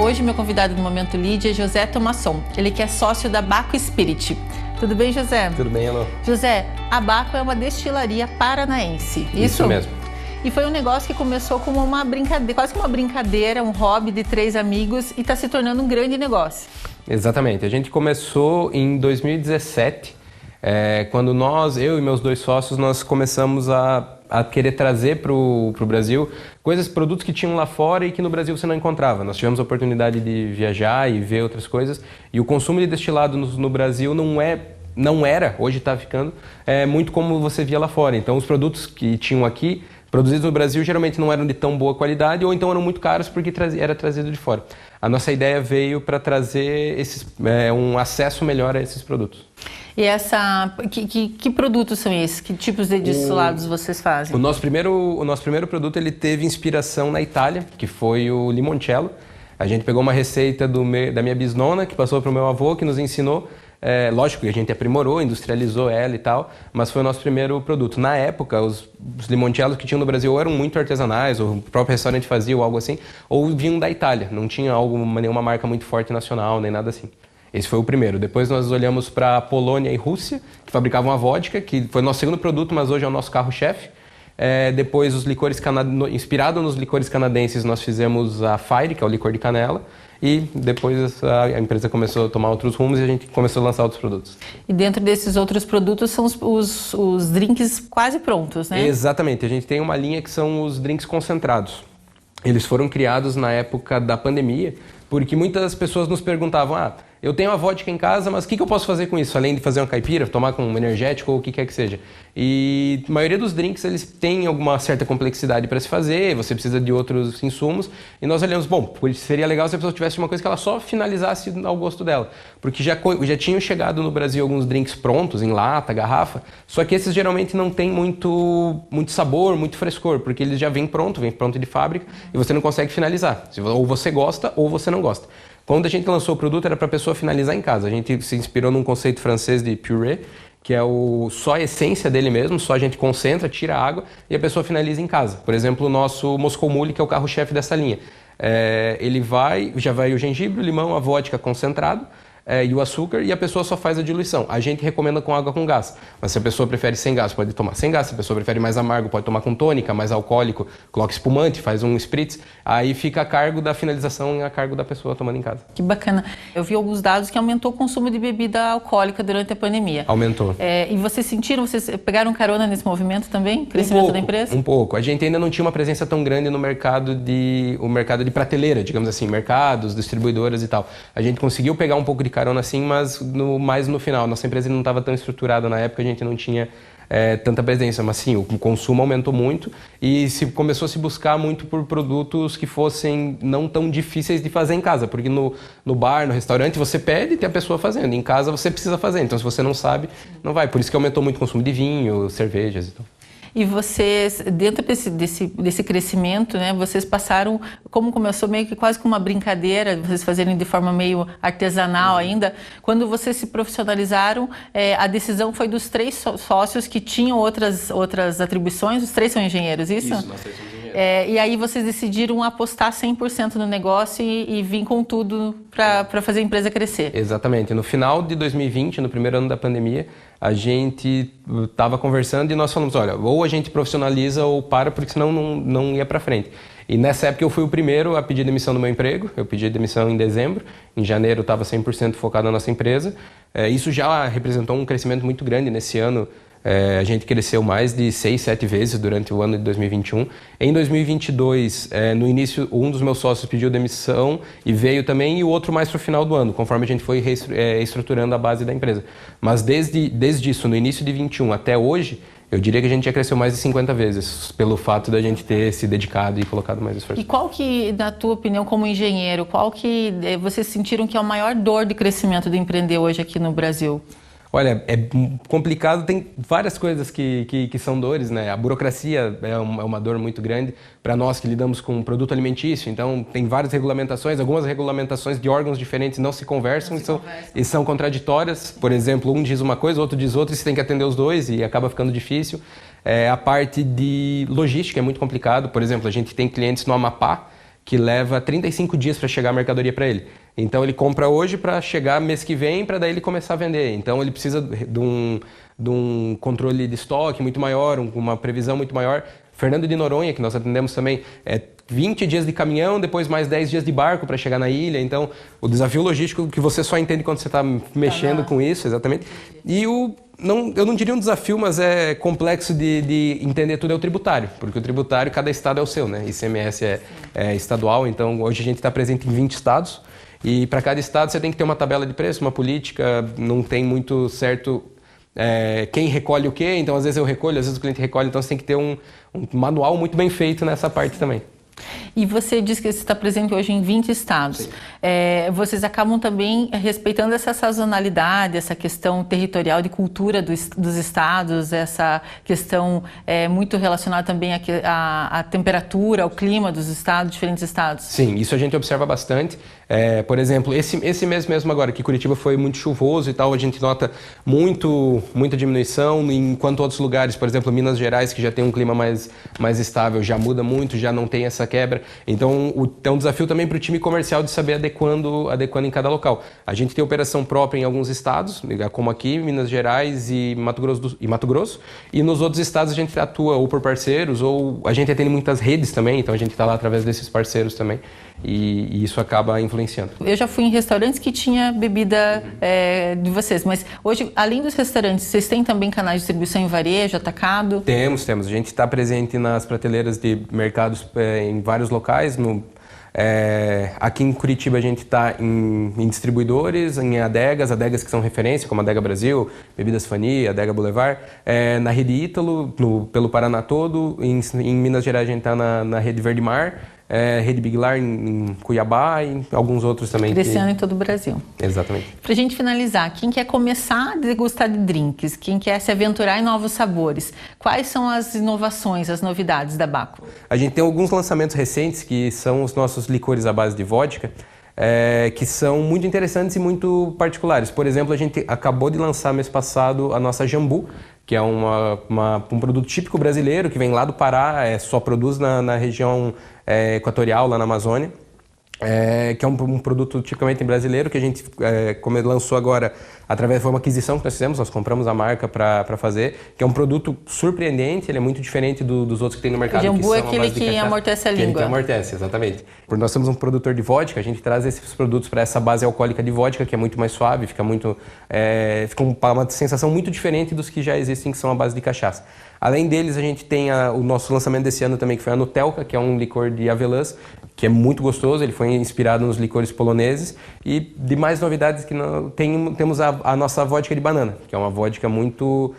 Hoje meu convidado do Momento Lead é José Tomasson, ele que é sócio da Baco Spirit. Tudo bem, José? Tudo bem, Elô. José, a Baco é uma destilaria paranaense, Isso mesmo. E foi um negócio que começou como uma brincadeira, quase que uma brincadeira, um hobby de 3 amigos e está se tornando um grande negócio. Exatamente. A gente começou em 2017, quando eu e meus 2 sócios, nós começamos a querer trazer para o Brasil produtos que tinham lá fora e que no Brasil você não encontrava. Nós tivemos a oportunidade de viajar e ver outras coisas e o consumo de destilado no Brasil não era, hoje está ficando, muito como você via lá fora. Então os produtos que tinham aqui, produzidos no Brasil, geralmente não eram de tão boa qualidade ou então eram muito caros porque era trazido de fora. A nossa ideia veio para trazer um acesso melhor a esses produtos. E que produtos são esses? Que tipos de destilados vocês fazem? O nosso primeiro produto ele teve inspiração na Itália, que foi o limoncello. A gente pegou uma receita da minha bisnona, que passou para o meu avô, que nos ensinou. Lógico que a gente aprimorou, industrializou ela e tal, mas foi o nosso primeiro produto. Na época, os limoncellos que tinham no Brasil ou eram muito artesanais, ou o próprio restaurante fazia ou algo assim, ou vinham da Itália. Não tinha nenhuma marca muito forte nacional, nem nada assim. Esse foi o primeiro. Depois nós olhamos para a Polônia e Rússia, que fabricavam a vodka, que foi o nosso segundo produto, mas hoje é o nosso carro-chefe. Depois, os licores inspirado nos licores canadenses, nós fizemos a Fire, que é o licor de canela. E depois a empresa começou a tomar outros rumos e a gente começou a lançar outros produtos. E dentro desses outros produtos são os drinks quase prontos, né? Exatamente. A gente tem uma linha que são os drinks concentrados. Eles foram criados na época da pandemia, porque muitas pessoas nos perguntavam, eu tenho a vodka em casa, mas o que eu posso fazer com isso? Além de fazer uma caipira, tomar com um energético ou o que quer que seja. E a maioria dos drinks, eles têm alguma certa complexidade para se fazer, você precisa de outros insumos. E nós olhamos, seria legal se a pessoa tivesse uma coisa que ela só finalizasse ao gosto dela. Porque já tinham chegado no Brasil alguns drinks prontos, em lata, garrafa, só que esses geralmente não têm muito sabor, muito frescor, porque eles já vêm pronto de fábrica e você não consegue finalizar. Ou você gosta ou você não gosta. Quando a gente lançou o produto, era para a pessoa finalizar em casa. A gente se inspirou num conceito francês de purée, que é só a essência dele mesmo, só a gente concentra, tira a água e a pessoa finaliza em casa. Por exemplo, o nosso Moscow Mule, que é o carro-chefe dessa linha. Já vai o gengibre, o limão, a vodka concentrado, e o açúcar, e a pessoa só faz a diluição. A gente recomenda com água com gás, mas se a pessoa prefere sem gás, pode tomar sem gás. Se a pessoa prefere mais amargo, pode tomar com tônica, mais alcoólico, coloca espumante, faz um spritz. Aí fica a cargo da finalização e a cargo da pessoa tomando em casa. Que bacana. Eu vi alguns dados que aumentou o consumo de bebida alcoólica durante a pandemia. Aumentou. E vocês pegaram carona nesse movimento também? Crescimento da empresa? Um pouco. A gente ainda não tinha uma presença tão grande no mercado de prateleira, digamos assim, mercados, distribuidoras e tal. A gente conseguiu pegar um pouco de carona assim, mas mais no final. Nossa empresa não estava tão estruturada na época, a gente não tinha tanta presença, mas sim, o consumo aumentou muito e começou a se buscar muito por produtos que fossem não tão difíceis de fazer em casa, porque no bar, no restaurante, você pede e tem a pessoa fazendo. Em casa você precisa fazer, então se você não sabe, não vai. Por isso que aumentou muito o consumo de vinho, cervejas e tal. E vocês, dentro desse crescimento, né, vocês passaram, como começou meio que quase como uma brincadeira, vocês fazerem de forma meio artesanal ainda, quando vocês se profissionalizaram, a decisão foi dos 3 sócios que tinham outras atribuições, os 3 são engenheiros, isso? Isso, nós 3 somos engenheiros. E aí vocês decidiram apostar 100% no negócio e vir com tudo para fazer a empresa crescer. Exatamente. No final de 2020, no primeiro ano da pandemia, a gente estava conversando e nós falamos, olha, ou a gente profissionaliza ou para, porque senão não ia para frente. E nessa época eu fui o primeiro a pedir demissão do meu emprego. Eu pedi demissão em dezembro. Em janeiro eu estava 100% focado na nossa empresa. Isso já representou um crescimento muito grande nesse ano. A gente cresceu mais de 6, 7 vezes durante o ano de 2021. Em 2022, no início, um dos meus sócios pediu demissão e veio também, e o outro mais para o final do ano, conforme a gente foi estruturando a base da empresa. Mas desde isso, no início de 2021 até hoje, eu diria que a gente já cresceu mais de 50 vezes, pelo fato da gente ter se dedicado e colocado mais esforço. E qual que, na tua opinião, como engenheiro, qual que vocês sentiram que é a maior dor de crescimento do empreender hoje aqui no Brasil? Olha, é complicado, tem várias coisas que são dores, né? A burocracia é uma dor muito grande para nós que lidamos com produto alimentício, então tem várias regulamentações, algumas regulamentações de órgãos diferentes não se conversam e são contraditórias. Por exemplo, um diz uma coisa, o outro diz outra, e você tem que atender os dois e acaba ficando difícil. A parte de logística é muito complicado. Por exemplo, a gente tem clientes no Amapá que leva 35 dias para chegar a mercadoria para ele. Então ele compra hoje para chegar mês que vem, para daí ele começar a vender. Então ele precisa de um controle de estoque muito maior, uma previsão muito maior. Fernando de Noronha, que nós atendemos também, 20 dias de caminhão, depois mais 10 dias de barco para chegar na ilha. Então, o desafio logístico que você só entende quando você está mexendo com isso, exatamente. E eu não diria um desafio, mas é complexo de entender tudo, é o tributário. Porque o tributário, cada estado é o seu, né? ICMS é estadual, então hoje a gente está presente em 20 estados. E para cada estado você tem que ter uma tabela de preço, uma política, não tem muito certo... quem recolhe o quê, então às vezes eu recolho, às vezes o cliente recolhe, então você tem que ter um manual muito bem feito nessa parte também. E você disse que você está presente hoje em 20 estados. Vocês acabam também respeitando essa sazonalidade, essa questão territorial de cultura dos estados, essa questão muito relacionada também à temperatura, ao clima dos estados, diferentes estados? Sim, isso a gente observa bastante. Por exemplo, esse mês mesmo agora, que Curitiba foi muito chuvoso e tal, a gente nota muita diminuição, enquanto outros lugares, por exemplo, Minas Gerais, que já tem um clima mais estável, já muda muito, já não tem essa quebra. Então, é um desafio também para o time comercial de saber adequando em cada local. A gente tem operação própria em alguns estados, como aqui, Minas Gerais e Mato Grosso, e nos outros estados a gente atua ou por parceiros, ou a gente atende muitas redes também, então a gente está lá através desses parceiros também. E isso acaba influenciando. Eu já fui em restaurantes que tinha bebida de vocês, mas hoje, além dos restaurantes, vocês têm também canais de distribuição em varejo, atacado? Temos. A gente está presente nas prateleiras de mercados em vários locais. Aqui em Curitiba a gente está em distribuidores, em adegas que são referência, como a Adega Brasil, Bebidas Fani, Adega Boulevard, na Rede Ítalo, pelo Paraná todo, em Minas Gerais a gente está na Rede Verde Mar, Rede Biglar em Cuiabá e alguns outros também. Crescendo em todo o Brasil. Exatamente. Para a gente finalizar, quem quer começar a degustar de drinks, quem quer se aventurar em novos sabores, quais são as inovações, as novidades da Baco? A gente tem alguns lançamentos recentes que são os nossos licores à base de vodka, que são muito interessantes e muito particulares. Por exemplo, a gente acabou de lançar mês passado a nossa Jambu, que é um produto típico brasileiro que vem lá do Pará, só produz na região equatorial, lá na Amazônia, que é um produto tipicamente brasileiro que a gente lançou agora foi uma aquisição que nós fizemos, nós compramos a marca para fazer, que é um produto surpreendente, ele é muito diferente dos outros que tem no mercado. O Jambu é aquele que amortece a língua. Que amortece, exatamente. Porque nós somos um produtor de vodka, a gente traz esses produtos para essa base alcoólica de vodka, que é muito mais suave, fica uma sensação muito diferente dos que já existem, que são a base de cachaça. Além deles, a gente tem o nosso lançamento desse ano também, que foi a Nutelka, que é um licor de avelãs, que é muito gostoso, ele foi inspirado nos licores poloneses. E de mais novidades, temos a nossa vodka de banana, que é uma vodka muito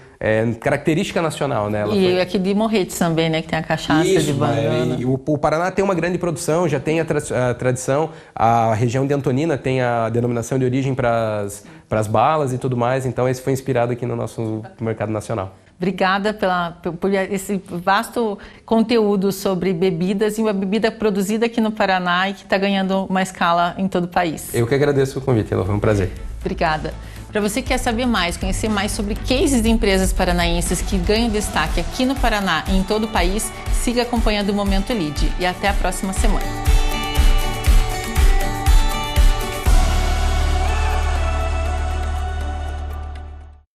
característica nacional, né? Aqui de Morretes também, né? Que tem a cachaça de banana. O Paraná tem uma grande produção, já tem a tradição. A região de Antonina tem a denominação de origem para as balas e tudo mais. Então, esse foi inspirado aqui no nosso mercado nacional. Obrigada por esse vasto conteúdo sobre bebidas e uma bebida produzida aqui no Paraná e que está ganhando uma escala em todo o país. Eu que agradeço o convite, Ela, foi um prazer. Obrigada. Para você que quer saber mais, conhecer mais sobre cases de empresas paranaenses que ganham destaque aqui no Paraná e em todo o país, siga acompanhando o Momento Lead. E até a próxima semana.